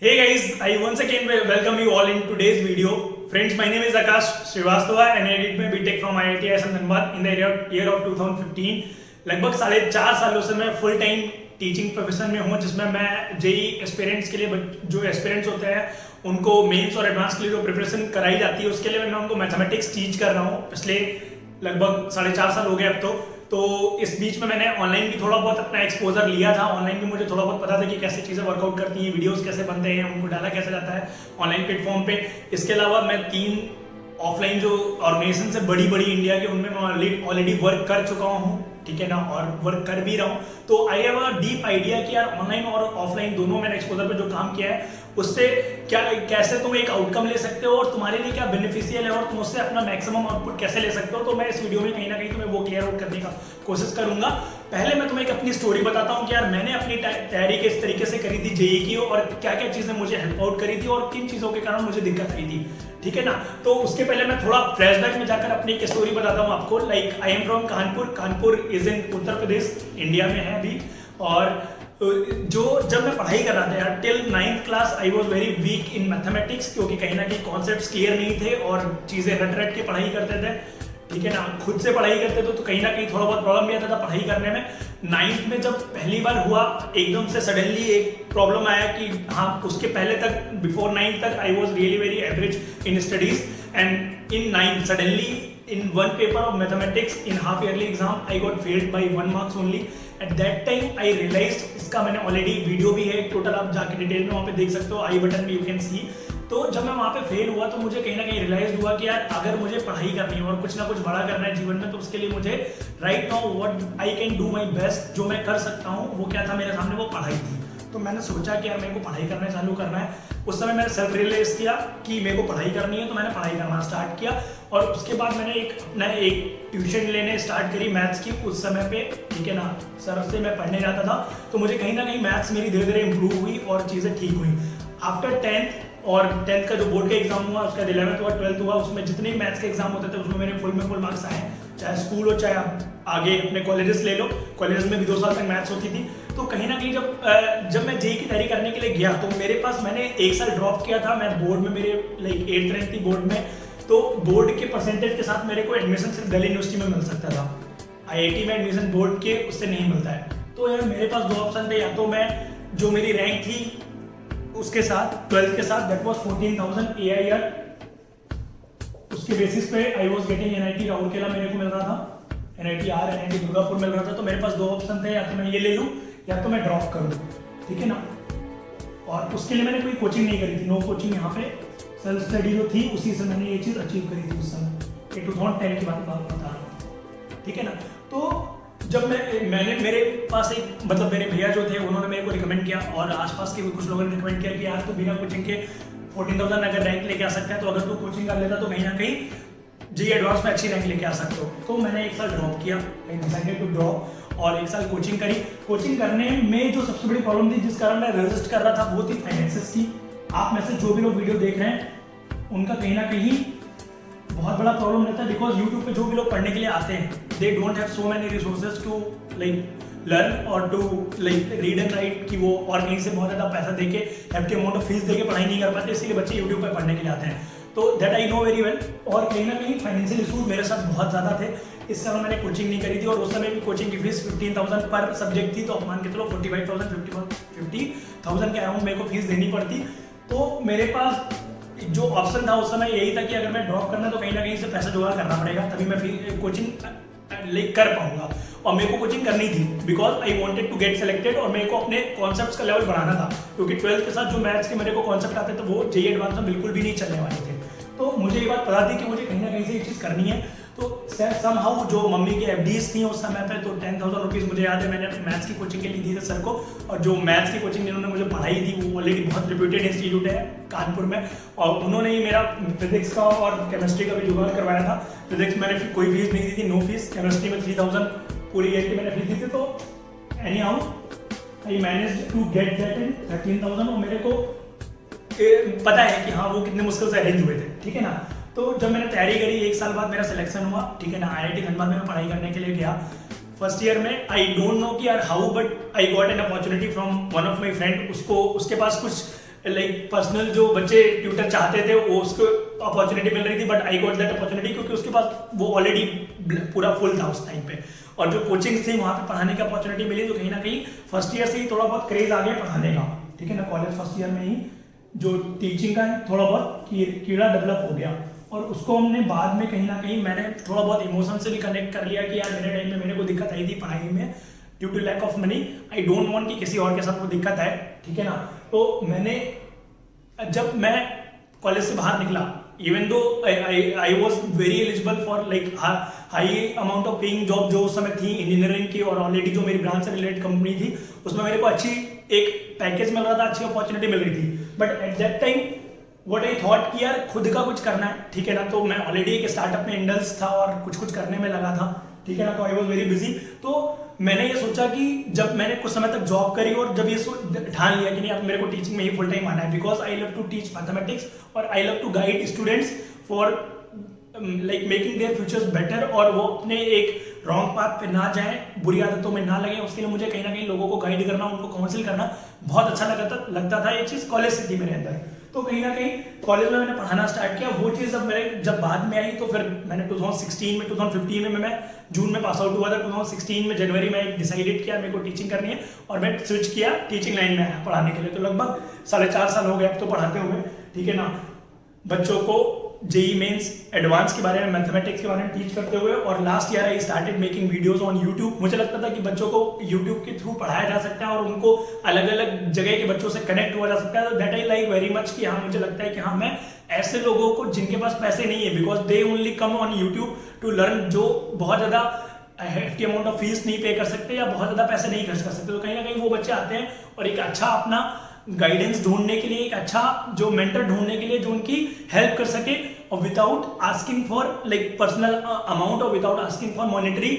Hey guys, I once again welcome you all in today's video. Friends, my name is Akash srivastava and I did my BTech from IIT Dhanbad in the year of 2015. लगभग 4.5 सालों से मैं full time teaching profession में हूँ, जिसमें मैं JEE aspirants के लिए जो एस्पिरेंट्स होते हैं उनको मेंस और एडवांस के लिए जो प्रिपरेशन कराई जाती है उसके लिए मैं उनको मैथमेटिक्स टीच कर रहा हूँ पिछले लगभग 4.5 साल हो गए अब तो इस बीच में मैंने ऑनलाइन भी थोड़ा बहुत अपना एक्सपोजर लिया था। ऑनलाइन भी मुझे थोड़ा बहुत पता था कि कैसे चीज़ें वर्कआउट करती हैं, वीडियोस कैसे बनते हैं, उनको डाला कैसे जाता है ऑनलाइन प्लेटफॉर्म पे। इसके अलावा मैं 3 ऑफलाइन जो ऑर्गेनाइजेशन से बड़ी इंडिया के उनमें मैं ऑलरेडी वर्क कर चुका हूँ, ठीक है ना, और वर्क कर भी रहा हूँ। तो I have a deep idea कि यार ऑनलाइन और ऑफलाइन दोनों मैंने एक्सपोजर पे जो काम किया है उससे कैसे तुम एक आउटकम ले सकते हो और तुम्हारे लिए क्या बेनिफिशियल है और तुम उससे अपना मैक्सिमम आउटपुट कैसे ले सकते हो। तो मैं इस वीडियो में कहीं ना कहीं तुम्हें वो क्लियर आउट करने का कोशिश करूंगा। पहले मैं तुम्हें एक अपनी स्टोरी बताता हूँ कि यार मैंने अपनी तैयारी किस तरीके से करी थी जेई की और क्या क्या चीज़ें मुझे हेल्प आउट करी थी और किन चीज़ों के कारण मुझे दिक्कत आई थी, ठीक है ना। तो उसके पहले मैं थोड़ा फ्लैशबैक में जाकर अपनी एक स्टोरी बताता हूँ आपको। Like I am from Kanpur is in Uttar Pradesh, India में है अभी। और जब मैं पढ़ाई कर रहा था यार till 9th class I was very weak in mathematics, क्योंकि कहीं ना कहीं कॉन्सेप्ट्स क्लियर नहीं थे और चीज़ें रट के पढ़ाई करते थे, ठीक है ना, खुद से पढ़ाई करते थे तो कहीं ना कहीं थोड़ा बहुत प्रॉब्लम भी आता था पढ़ाई करने में। 9th में जब पहली बार हुआ एकदम से सडनली एक प्रॉब्लम आया कि हाँ, उसके पहले तक बिफोर 9th तक I was really very average in studies and in 9th suddenly in one paper of mathematics in half yearly exam I got failed by 1 marks only. At that time I realized, इसका मैंने already video भी है total, आप जाके detail में वहाँ पे देख सकते हो, आई बटन में यू कैन सी। तो जब मैं वहाँ पे फेल हुआ तो मुझे कहीं ना कहीं रियलाइज हुआ कि यार अगर मुझे पढ़ाई करनी है और कुछ ना कुछ बड़ा करना है जीवन में तो उसके लिए मुझे right now what I can do my best, जो मैं कर सकता हूँ वो क्या था मेरे सामने, वो पढ़ाई थी। तो मैंने सोचा कि यार मेरे को पढ़ाई करना चालू करना है। उस समय मैंने सेल्फ रियलाइज किया कि मेरे को पढ़ाई करनी है, तो मैंने पढ़ाई करना स्टार्ट किया और उसके बाद मैंने एक ट्यूशन लेने स्टार्ट करी मैथ्स की उस समय पे, ठीक है ना। सर से मैं पढ़ने जाता था तो मुझे कहीं ना कहीं मैथ्स मेरी धीरे धीरे इंप्रूव हुई और चीज़ें ठीक हुई। आफ्टर 10th और 10th का जो बोर्ड का एग्जाम हुआ, उसका 11th हुआ, 12th हुआ, उसमें जितने भी मैथ्स के एग्जाम होते थे उसमें मेरे फुल मार्क्स आए। चाहे स्कूल हो चाहे आप आगे अपने कॉलेजेस ले लो, कॉलेज में भी 2 साल तक मैथ्स होती थी। तो कहीं ना कहीं जब मैं जेई की तैयारी करने के लिए गया तो मेरे पास मैंने 1 साल ड्रॉप किया था। मैं बोर्ड में मेरे 8th रैंक थी बोर्ड में, तो बोर्ड के परसेंटेज के साथ मेरे को एडमिशन सिर्फ दिल्ली यूनिवर्सिटी में मिल सकता था, आईआईटी में एडमिशन बोर्ड के उससे नहीं मिलता है। तो यार मेरे पास 2 ऑप्शन थे, या तो मैं जो मेरी रैंक थी उसके साथ 12th के साथ दैट वाज 14,000 AIR, उसके बेसिस पे I was getting NIT Rourkela मेरे को मिल रहा था, एनआईटी दुर्गापुर मिल रहा था। तो मेरे पास 2 ऑप्शन थे, या तो मैं ये ले लूँ या तो मैं ड्रॉप करूँ, ठीक है ना। और उसके लिए मैंने कोई कोचिंग नहीं करी थी, नो कोचिंग, यहाँ पे सेल्फ स्टडी जो थी उसी से मैंने ये चीज़ अचीव करी थी उस समय। 2010 की बात बता रहा हूँ, ठीक है ना। तो जब मैंने मेरे पास एक मतलब मेरे भैया जो थे उन्होंने मेरे को रिकमेंड किया और आसपास के कुछ लोगों ने रिकमेंड किया कि यार तो बिना कोचिंग के 14,000 अगर रैंक लेके आ सकता है तो अगर तू कोचिंग कर लेता तो कहीं ना कहीं जेई एडवांस में अच्छी रैंक लेके आ सकते हो। तो मैंने 1 साल ड्रॉप किया, आई डिसाइडेड टू ड्रॉप और 1 साल कोचिंग करी। कोचिंग करने में जो सबसे बड़ी प्रॉब्लम थी जिस कारण मैं रेजिस्ट कर रहा था वो थी फाइनेंसेस की। आप में से जो भी लोग वीडियो देख रहे हैं उनका कहीं ना कहीं बहुत बड़ा प्रॉब्लम रहता है, बिकॉज यूट्यूब पे जो भी लोग पढ़ने के लिए आते हैं they don't have so many resources to like learn और to like read and write, कि वो और कहीं से बहुत ज़्यादा पैसा देके हैप्पी अमाउंट ऑफ फीस देके पढ़ाई नहीं कर पाते, इसीलिए बच्चे यूट्यूब पर पढ़ने के लिए आते हैं। तो that I know very well. और कहीं ना कहीं फाइनेंशियल इशूज मेरे साथ बहुत ज़्यादा थे, इस कारण मैंने कोचिंग नहीं करी थी। और उस समय भी कोचिंग की फीस 15,000 पर सब्जेक्ट थी, तो मान के चलो 45,000 50,000 के अराउंड मेरे को फीस देनी पड़ती। तो मेरे पास जो ऑप्शन था उस समय यही था कि अगर मैं ड्रॉप करना तो कहीं ना कहीं से पैसा जुगाड़ करना पड़ेगा, तभी मैं कोचिंग लाइक कर पाऊंगा। और मेरे को कोचिंग करनी थी because I wanted to get selected और मेरे को अपने कॉन्सेप्ट्स का लेवल बढ़ाना था, क्योंकि 12th के साथ जो मैथ्स के मेरे को कॉन्सेप्ट आते थे वो जेई एडवांस में बिल्कुल भी नहीं चलने वाले थे। तो मुझे ये बात पता थी कि मुझे कहीं ना कहीं से ये चीज़ करनी है। तो समहाउ जो मम्मी की एफडीज थी उस समय पे, तो 10,000 रुपीज़ मुझे याद है मैंने अपनी मैथ्स की कोचिंग के लिए दी थी सर को। और जो मैथ्स की कोचिंग जिन्होंने मुझे पढ़ाई थी वो ऑलरेडी बहुत रिप्यूटेड इंस्टीट्यूट है कानपुर में, और उन्होंने ही मेरा फिजिक्स का और केमिस्ट्री का भी जुगाड़ करवाया था। फिजिक्स मैंने कोई फीस नहीं दी थी, नो फीस। केमिस्ट्री में 3,000 पूरी ईयर की मैंने फीस दी थी। तो anyhow I manage to get that in 13,000 और मेरे को पता है कि हाँ वो कितने मुश्किल से अरेंज हुए थे, ठीक है ना। तो जब मैंने तैयारी करी 1 साल बाद मेरा सिलेक्शन हुआ, ठीक है ना। आईआईटी धनबाद में मैं पढ़ाई करने के लिए गया। फर्स्ट ईयर में आई डोंट नो कि यार how but I got an opportunity from one of my friend. उसके पास कुछ लाइक पर्सनल जो बच्चे ट्यूटर चाहते थे वो उसको अपॉर्चुनिटी मिल रही थी, but I got that opportunity क्योंकि उसके पास वो ऑलरेडी पूरा फुल था उस टाइम पे, और जो कोचिंग थी वहाँ पे पढ़ाने की अपॉर्चुनिटी मिली, तो कहीं ना कहीं फर्स्ट ईयर से ही थोड़ा बहुत क्रेज आ गया पढ़ाने का, ठीक है ना। कॉलेज फर्स्ट ईयर में ही जो टीचिंग का है थोड़ा बहुत कीड़ा डेवलप हो गया, और उसको हमने बाद में कहीं ना कहीं मैंने थोड़ा बहुत इमोशन से भी कनेक्ट कर लिया कि यार मेरे टाइम में मेरे को दिक्कत आई थी पढ़ाई में due to lack of money, I don't want कि किसी और के साथ वो दिक्कत आए, ठीक है ना। तो मैंने जब मैं कॉलेज से बाहर निकला, even though I was very eligible for like high amount of paying job जो उस समय थी इंजीनियरिंग की, और ऑलरेडी जो मेरी ब्रांच से रिलेटेड कंपनी थी उसमें मेरे को अच्छी एक पैकेज मिल रहा था, अच्छी अपॉर्चुनिटी मिल रही थी, but at that time what I thought कि यार खुद का कुछ करना है, ठीक है ना। तो मैं ऑलरेडी एक स्टार्टअप में इंडल्स था और कुछ करने में लगा था, ठीक है ना। तो आई वॉज वेरी बिजी। तो मैंने ये सोचा कि जब मैंने कुछ समय तक जॉब करी और जब ये ठान लिया कि नहीं अब मेरे को टीचिंग में ही फुल टाइम आना है, because I love to teach mathematics और I love to guide students for like making their futures better, और वो अपने एक रॉन्ग पाथ पे ना जाएं, बुरी आदतों में ना लगे। उसके लिए मुझे कहीं ना कहीं लोगों को गाइड करना, उनको काउंसिल करना बहुत अच्छा लगता था। ये चीज़ कॉलेज से थी मेरे अंदर, तो कहीं ना कहीं कॉलेज में मैंने पढ़ाना स्टार्ट किया। वो चीज़ जब बाद में आई तो फिर मैंने 2015 में मैं जून में पास आउट हुआ था। 2016 में जनवरी में डिसाइडेड किया मेरे को टीचिंग करनी है और मैं स्विच किया टीचिंग लाइन में आया पढ़ाने के लिए। तो लगभग 4.5 साल हो गए अब तो पढ़ाते हुए, ठीक है ना, बच्चों को जेई मेंस एडवांस के बारे में, मैथमेटिक्स के बारे में टीच करते हुए। और last year I started making videos on YouTube. मुझे लगता था कि बच्चों को यूट्यूब के थ्रू पढ़ाया जा सकता है और उनको अलग अलग जगह के बच्चों से कनेक्ट हुआ जा सकता है। तो that I like very much कि हाँ मुझे लगता है कि हाँ मैं ऐसे लोगों को जिनके पास पैसे नहीं है, because they only come on YouTube to learn, जो बहुत ज्यादा हेफ्टी अमाउंट ऑफ फीस नहीं पे कर सकते या बहुत ज्यादा पैसे नहीं खर्च कर सकते, तो कहीं ना कहीं वो बच्चे आते हैं और एक अच्छा अपना गाइडेंस ढूंढने के लिए, एक अच्छा जो मेंटर ढूंढने के लिए जो उनकी हेल्प कर सके, और without asking for like personal amount और विदाउट आस्किंग फॉर मॉनेटरी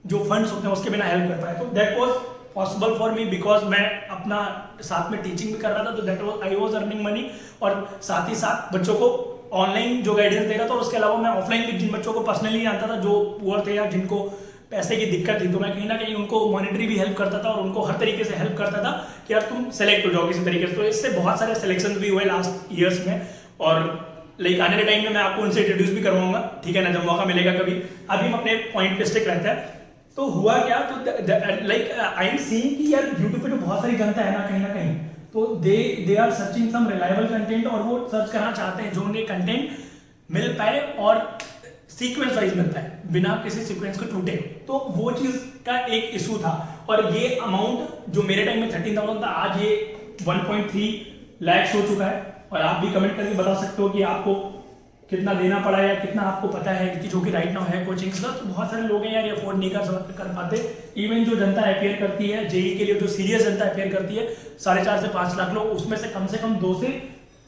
जो फंड्स होते हैं उसके बिना हेल्प कर पाए। तो that was possible for me, because मैं अपना साथ में टीचिंग भी कर रहा था, तो that was I was earning money, और साथ ही साथ बच्चों को ऑनलाइन जो गाइडेंस दे रहा था, और उसके अलावा मैं ऑफलाइन भी जिन बच्चों को पर्सनली जानता था जो पुअर थे या जिनको पैसे की दिक्कत थी, तो मैं कहीं ना कहीं उनको मॉनेटरी भी हेल्प करता था और उनको हर तरीके से हेल्प करता था कि यार तुम सेलेक्ट हो जाओ किसी तरीके से। तो इससे बहुत सारे सिलेक्शन भी हुए लास्ट ईयर्स में, और लाइक आने के टाइम में मैं आपको उनसे इंट्रोड्यूस भी करवाऊंगा, ठीक है ना, जब मौका मिलेगा कभी। अभी हम अपने पॉइंट पे स्टिक रहते हैं। तो हुआ क्या, तो लाइक आई एम सीइंग कि यार यूट्यूब पे जो बहुत सारी जनता है ना कहीं, तो they are searching some reliable content, और वो सर्च करना चाहते हैं जो उन्हें कंटेंट मिल पाए और सीक्वेंस वाइज मिलता है बिना किसी सीक्वेंस को टूटे। तो वो चीज का एक इशू था, और ये अमाउंट जो मेरे टाइम में 13,000 था, आज ये 1.3 लाख हो चुका है। और आप भी कमेंट करके बता सकते हो कि आपको कितना देना पड़ा है या कितना आपको पता है कि जो कि राइट नाउ है कोचिंग का। तो बहुत सारे लोग हैं यार ये अफोर्ड नहीं कर पाते। इवन जो जनता अपेयर करती है जेई के लिए, जो सीरियस जनता अपेयर करती है 4.5 से 5 लाख लोग, उसमें से कम 2 से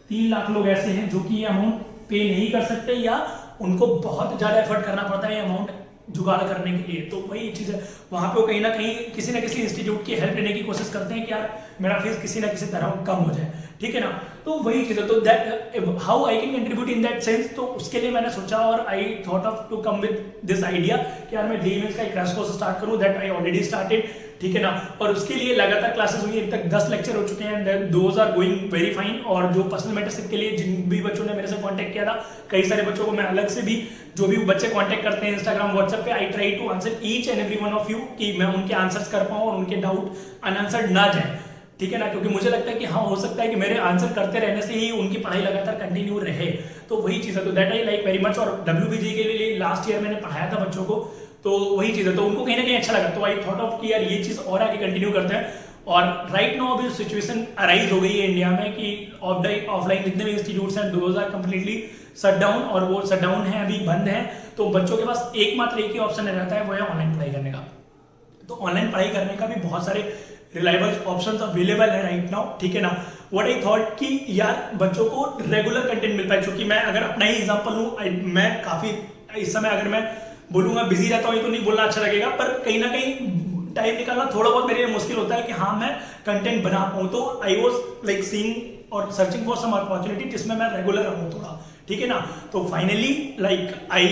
3 लाख लोग ऐसे हैं जो कि ये अमाउंट पे नहीं कर सकते, या उनको बहुत ज्यादा एफर्ट करना पड़ता है ये अमाउंट जुगाड़ करने के लिए। तो वही चीज है, वहां पे वो कहीं ना कहीं किसी ना किसी इंस्टीट्यूट की हेल्प लेने की कोशिश करते हैं कि यार मेरा फीस किसी ना किसी तरह कम हो जाए, ठीक है ना। तो वही चीज है, तो that how I can contribute in that sense. तो उसके लिए मैंने सोचा और I thought of to come with this idea कि यार मैं जेईई मेंस का एक क्रैश कोर्स स्टार्ट करूं। दैट आई ऑलरेडी स्टार्टेड, ठीक है ना। और उसके लिए लगातार क्लासेस हुई, अभी तक 10 लेक्चर हो चुके हैं, those are going very fine. और जो पर्सनल मेंटरशिप के लिए जिन भी बच्चों ने मेरे से कांटेक्ट किया था, कई सारे बच्चों को मैं अलग से भी, जो भी बच्चे कांटेक्ट करते हैं इंस्टाग्राम व्हाट्सएप पे, I try to answer each and every one of you, कि मैं उनके आंसर्स कर पाऊं और उनके डाउट अनआंसर्ड ना जाए, ठीक है ना। क्योंकि मुझे लगता है कि हाँ हो सकता है कि मेरे आंसर करते रहने से ही उनकी पढ़ाई लगातार कंटिन्यू रहे। तो वही चीज़ है, तो that I like very much. और WBG के लिए लास्ट ईयर मैंने पढ़ाया था बच्चों को, तो वही चीज़ है, तो उनको कहीं ना कहीं अच्छा लगा। तो आई थॉट ऑफ कि यार ये चीज़ और आगे कंटिन्यू करते हैं। और राइट नाउ अभी सिचुएशन अराइज हो गई है इंडिया में कि ऑफलाइन जितने भी इंस्टीट्यूट्स हैं those are completely shut down, और वो शट डाउन है, अभी बंद है। तो बच्चों के पास एकमात्र एक ही ऑप्शन रहता है, वो है ऑनलाइन पढ़ाई करने का। तो ऑनलाइन पढ़ाई करने का भी बहुत सारे रिलायबल ऑप्शंस अवेलेबल है राइट नाउ, ठीक है ना। व्हाट आई थॉट कि यार बच्चों को रेगुलर कंटेंट मिल पाए, क्योंकि मैं अगर अपना ही एग्जांपल लूं, मैं काफी इस समय अगर मैं बोलूंगा बिजी रहता हूं, तो नहीं बोलना अच्छा लगेगा, पर कहीं ना कहीं टाइम निकालना थोड़ा बहुत मेरे लिए मुश्किल होता है कि हाँ मैं कंटेंट बना पाऊं। तो आई वॉज लाइक सीइंग और सर्चिंग फॉर सम अपॉर्चुनिटी जिसमें मैं रेगुलर रहूं थोड़ा, ठीक है ना। तो finally like I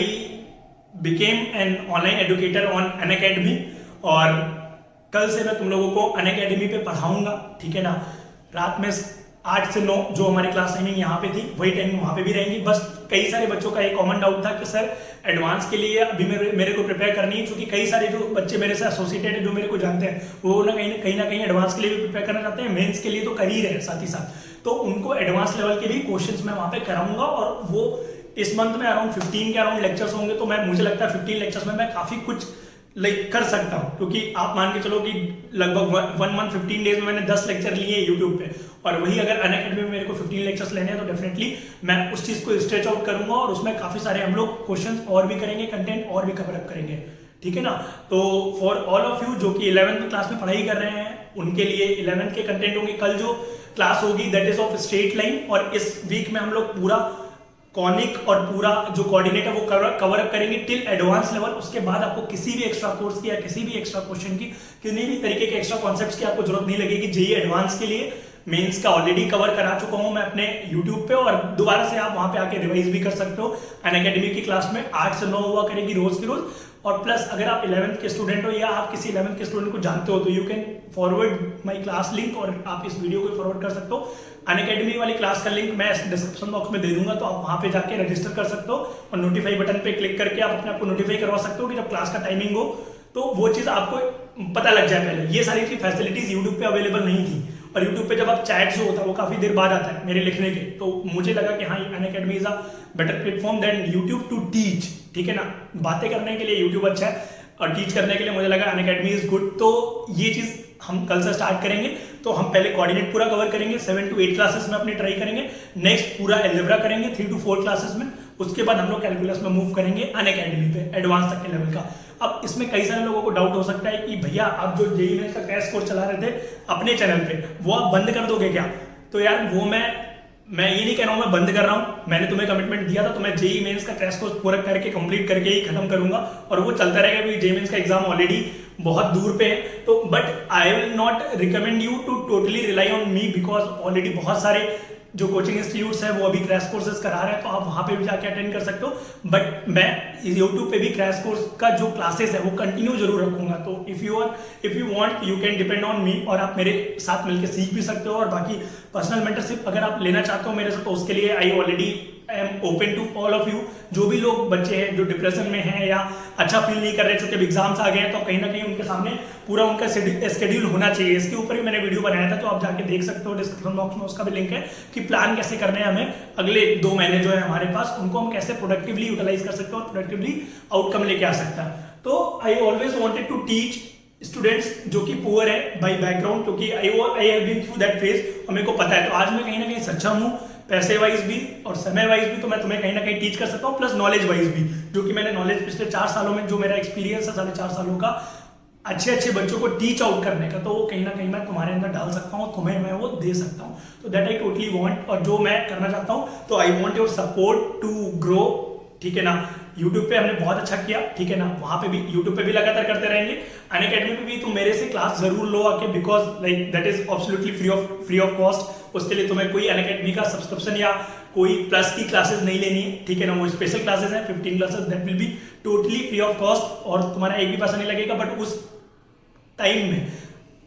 became an online educator on Unacademy, और कल से मैं तुम लोगों को अनअकैडमी पे पढ़ाऊंगा, ठीक है ना। रात में 8 से 9 जो हमारी क्लास टाइमिंग यहाँ पे थी वही टाइमिंग वहाँ पे भी रहेंगी। बस कई सारे बच्चों का एक कॉमन डाउट था कि सर एडवांस के लिए अभी मेरे को प्रिपेयर करनी है, क्योंकि कई सारे जो बच्चे मेरे से एसोसिएटेड है जो मेरे को जानते हैं वो ना कहीं एडवांस के लिए भी प्रिपेयर करना चाहते हैं, मेंस के लिए तो कर ही रहे हैं साथ ही साथ। तो उनको एडवांस लेवल के भी क्वेश्चंस मैं वहाँ पे कराऊंगा और वो इस मंथ में अराउंड 15 के अराउंड लेक्चर्स होंगे। तो मुझे लगता है 15 लेक्चर्स में मैं काफी कुछ कर सकता हूँ, क्योंकि आप मान के चलो कि लगभग 1 मंथ 15 डेज में मैंने 10 लेक्चर लिए यूट्यूब पे, और वही अगर अनअकैडमी में मेरे को 15 लेक्चर्स लेने हैं तो डेफिनेटली मैं उस चीज को स्ट्रेच आउट करूंगा और उसमें काफी सारे हम लोग क्वेश्चंस और भी करेंगे, कंटेंट और भी कवर अप करेंगे, ठीक है ना। तो फॉर ऑल ऑफ यू जो कि 11th क्लास में पढ़ाई कर रहे हैं उनके लिए 11th के कंटेंट होंगे। कल जो क्लास होगी that is of straight line, और इस वीक में हम लोग पूरा कॉनिक और पूरा जो कोऑर्डिनेट है वो कवर अप करेंगे टिल एडवांस लेवल। उसके बाद आपको किसी भी एक्स्ट्रा कोर्स की या किसी भी एक्स्ट्रा क्वेश्चन की किसी भी तरीके के एक्स्ट्रा कॉन्सेप्ट्स की आपको जरूरत नहीं लगेगी। जेईई एडवांस के लिए मेंस का ऑलरेडी कवर करा चुका हूं मैं अपने यूट्यूब पे, और दोबारा से आप वहां पे आके रिवाइज भी कर सकते हो। अनअकैडमी की क्लास में 8 से 9 हुआ करेगी रोज की रोज, और प्लस अगर आप 11th के स्टूडेंट हो या आप किसी 11th के स्टूडेंट को जानते हो तो you can forward my class link, और आप इस वीडियो को फॉरवर्ड कर सकते हो। अनअकैडमी वाली क्लास का लिंक मैं डिस्क्रिप्शन बॉक्स में दे दूंगा, तो आप वहां पे जाके रजिस्टर कर सकते हो और नोटिफाई बटन पे क्लिक करके आप अपने आप को नोटिफाई करवा सकते हो कि जब क्लास का टाइमिंग हो तो वो चीज आपको पता लग जाए पहले। ये सारी चीज फैसिलिटीज यूट्यूब पे अवेलेबल नहीं थी, और यूट्यूब पे जब आप चैट जो होता है वो काफी देर बाद आता है मेरे लिखने के, तो मुझे लगा कि हाँ Unacademy is a better platform than YouTube to teach, ठीक है ना। बातें करने के लिए यूट्यूब अच्छा है और टीच करने के लिए मुझे लगा अनअकैडमी इज गुड। तो ये चीज हम कल से स्टार्ट करेंगे। तो हम पहले कोऑर्डिनेट पूरा कवर करेंगे, 7 to 8 क्लासेस में अपनी ट्राई करेंगे। नेक्स्ट पूरा एल्जेब्रा करेंगे 3 to 4 क्लासेस में। उसके बाद हम लोग कैलकुलस में मूव करेंगे अनअकैडमी पे एडवांस तक के लेवल का। अब इसमें कई सारे लोगों को डाउट हो सकता है कि भैया आप जो जेईई मेंस का क्रैश कोर्स चला रहे थे अपने चैनल पे वो आप बंद कर दोगे क्या? तो यार वो मैं ये नहीं कह रहा हूं मैं बंद कर रहा हूं, मैंने तुम्हें कमिटमेंट दिया था तो मैं जेईई मेंस का क्रैश कोर्स पूरा करके कंप्लीट करके ही खत्म करूंगा, और वो चलता रहेगा क्योंकि जेईई मेंस का एग्जाम ऑलरेडी बहुत दूर पे है। तो but I will not recommend you to totally rely on me, because already बहुत सारे जो कोचिंग इंस्टीट्यूट्स है वो अभी क्रैश कोर्सेज करा रहे हैं, तो आप वहां पे भी जाके अटेंड कर सकते हो। बट मैं यूट्यूब पे भी क्रैश कोर्स का जो क्लासेस है वो कंटिन्यू जरूर रखूंगा। तो if you want you can depend on me, और आप मेरे साथ मिलकर सीख भी सकते हो। और बाकी पर्सनल मेंटरशिप अगर आप लेना चाहते हो मेरे से, तो उसके लिए I already I am open to all of you. जो भी लोग बच्चे हैं जो डिप्रेशन में हैं या अच्छा फील नहीं कर रहे, चूंकि एग्जाम्स आ गए हैं, तो कहीं ना कहीं उनके सामने पूरा उनका शेड्यूल होना चाहिए। इसके ऊपर भी मैंने वीडियो बनाया था, तो आप जाके देख सकते हो, डिस्क्रिप्शन बॉक्स में उसका भी लिंक है कि प्लान कैसे करने हैं हमें अगले 2 महीने जो है हमारे पास, उनको हम कैसे प्रोडक्टिवली यूटिलाइज कर सकते हैं और प्रोडक्टिवली आउटकम लेके आ सकता है। तो I always wanted to teach students जो कि पुअर है बाय बैकग्राउंड, क्योंकि I have been through that phase और मेरे को पता है। तो आज मैं कहीं ना कहीं सक्षम हूँ पैसे वाइज भी और समय वाइज भी, तो मैं तुम्हें कहीं ना कहीं टीच कर सकता हूँ, प्लस नॉलेज वाइज भी, जो कि मैंने नॉलेज पिछले 4 सालों में जो मेरा एक्सपीरियंस है 4.5 सालों का अच्छे बच्चों को टीच आउट करने का, तो वो कहीं ना कहीं मैं तुम्हारे अंदर डाल सकता हूँ, तुम्हें मैं वो दे सकता हूँ। तो दैट आई टोटली वांट, और जो मैं करना चाहता हूँ, तो I want your support to grow, ठीक है ना। यूट्यूब पे हमने बहुत अच्छा किया, ठीक है ना, वहां पे भी यूट्यूब पे भी लगातार करते रहेंगे। अनअकैडमी पे भी तुम मेरे से क्लास जरूर लो आके, because like that is absolutely free of cost. उसके लिए तुम्हें कोई अनअकैडमी का सब्सक्रिप्शन या कोई प्लस की क्लासेस नहीं लेनी है, ठीक है ना। वो स्पेशल क्लासेस हैं 15 classes, that will be totally free of cost, और तुम्हारा एक भी पैसा नहीं लगेगा। बट उस टाइम में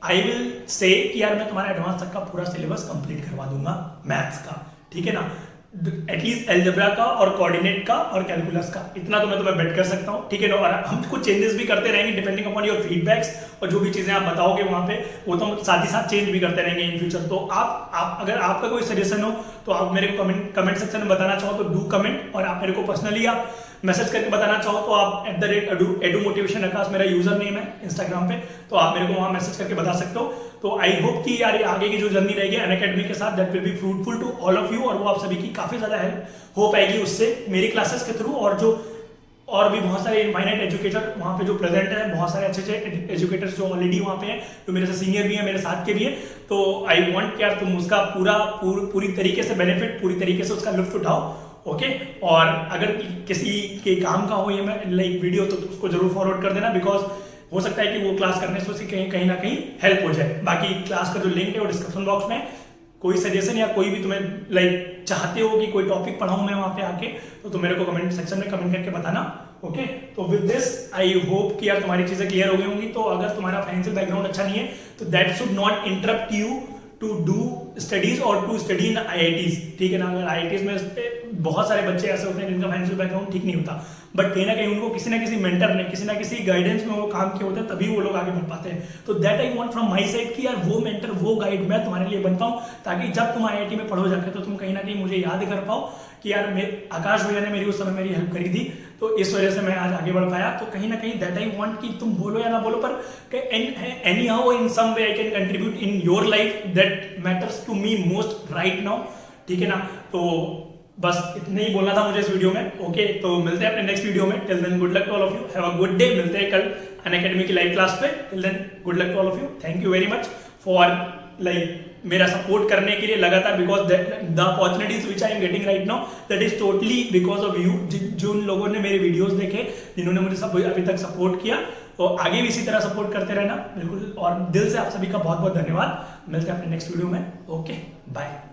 आई विल से कि यार मैं तुम्हारा एडवांस तक का पूरा सिलेबस कंप्लीट करवा दूंगा मैथ्स का, ठीक है ना, एटलीस्ट एल्जेब्रा का और कोऑर्डिनेट का और कैलकुलस का, इतना तो मैं तुम्हें बेट कर सकता हूँ, ठीक है ना। और हम कुछ चेंजेस भी करते रहेंगे डिपेंडिंग अपॉन योर फीडबैक्स, और जो भी चीजें आप बताओगे वहां पे वो तो हम साथ ही साथ चेंज भी करते रहेंगे इन फ्यूचर। तो आप अगर आपका कोई सजेशन हो तो आप मेरे को कमेंट सेक्शन में बताना चाहो तो डू कमेंट, और आप मेरे को पर्सनली आप मैसेज करके बताना चाहो तो आप @edu_motivation आकाश मेरा यूजर नेम है इंस्टाग्राम पे, तो आप मेरे को वहां मैसेज करके बता सकते हो। तो आई होप कि यार आगे की जो जर्नी रहेगी अनअकैडमी के साथ, that will be fruitful to all of you, और वो आप सभी की काफी ज्यादा हेल्प हो पाएगी उससे मेरी क्लासेस के थ्रू। और भी बहुत सारे इनफाइनाइट एजुकेटर वहाँ पे जो प्रेजेंट है, बहुत सारे अच्छे एजुकेटर्स जो ऑलरेडी वहाँ पे हैं, जो मेरे से सीनियर भी हैं, मेरे साथ के भी हैं। तो आई वांट यार तुम उसका पूरी तरीके से बेनिफिट, पूरी तरीके से उसका लुत्फ उठाओ, ओके। और अगर किसी के काम का हो ये मैं लाइक वीडियो, तो उसको जरूर फॉरवर्ड कर देना, बिकॉज हो सकता है कि वो क्लास करने से उसकी कहीं ना कहीं हेल्प हो जाए। बाकी क्लास का जो लिंक है वो डिस्क्रिप्शन बॉक्स में। कोई सजेशन या कोई भी तुम्हें लाइक चाहते हो कि कोई टॉपिक पढ़ाऊं मैं वहां पे आके, तो तुम मेरे को कमेंट सेक्शन में कमेंट करके बताना, ओके। तो विद दिस आई होप कि यार तुम्हारी चीजें क्लियर हो गई होंगी। तो अगर तुम्हारा फाइनेंशियल बैकग्राउंड अच्छा नहीं है तो that should not interrupt you to do studies और टू स्टडी इन IITs, ठीक है ना। अगर IITs में बहुत सारे बच्चे ऐसे होते हैं जिनका फाइनेंशियल बैकग्राउंड ठीक नहीं होता, बट कहीं ना कहीं उनको किसी ना किसी मेंटर ने, किसी ना किसी गाइडेंस में वो काम किए होते हैं, तभी वो लोग आगे बढ़ पाते हैं। तो that I want from my side कि यार वो मेंटर, वो गाइड मैं तुम्हारे लिए बन पाऊँ, ताकि जब तुम IIT में पढ़ो जाके तो तुम कहीं ना कहीं मुझे याद कर पाओ कि यार आकाश भैया ने मेरी उस समय मेरी हेल्प करी थी, तो इस वजह से मैं आज आगे बढ़ पाया। तो कहीं ना कहीं दैट आई वांट कि तुम बोलो या ना बोलो, पर anyhow in some way I can contribute in your life, that matters to me most right now, ठीक है ना। तो बस इतने ही बोलना था मुझे इस वीडियो में। ओके, तो मिलते हैं अपने नेक्स्ट वीडियो में। Till then good luck to all of you, have a good day. मिलते हैं कल अनअकैडमी की लाइव क्लास पे। Till then good luck to all of you. Thank you very much for like मेरा सपोर्ट करने के लिए लगातार, because the opportunities which I am getting right now, that is totally because of you. जिन लोगों ने मेरे वीडियोस देखे, जिन्होंने मुझे अभी तक सपोर्ट किया, तो आगे भी इसी तरह सपोर्ट करते रहना बिल्कुल। और दिल से आप सभी का बहुत बहुत धन्यवाद। मिलते हैं अपने नेक्स्ट वीडियो में। Okay, bye.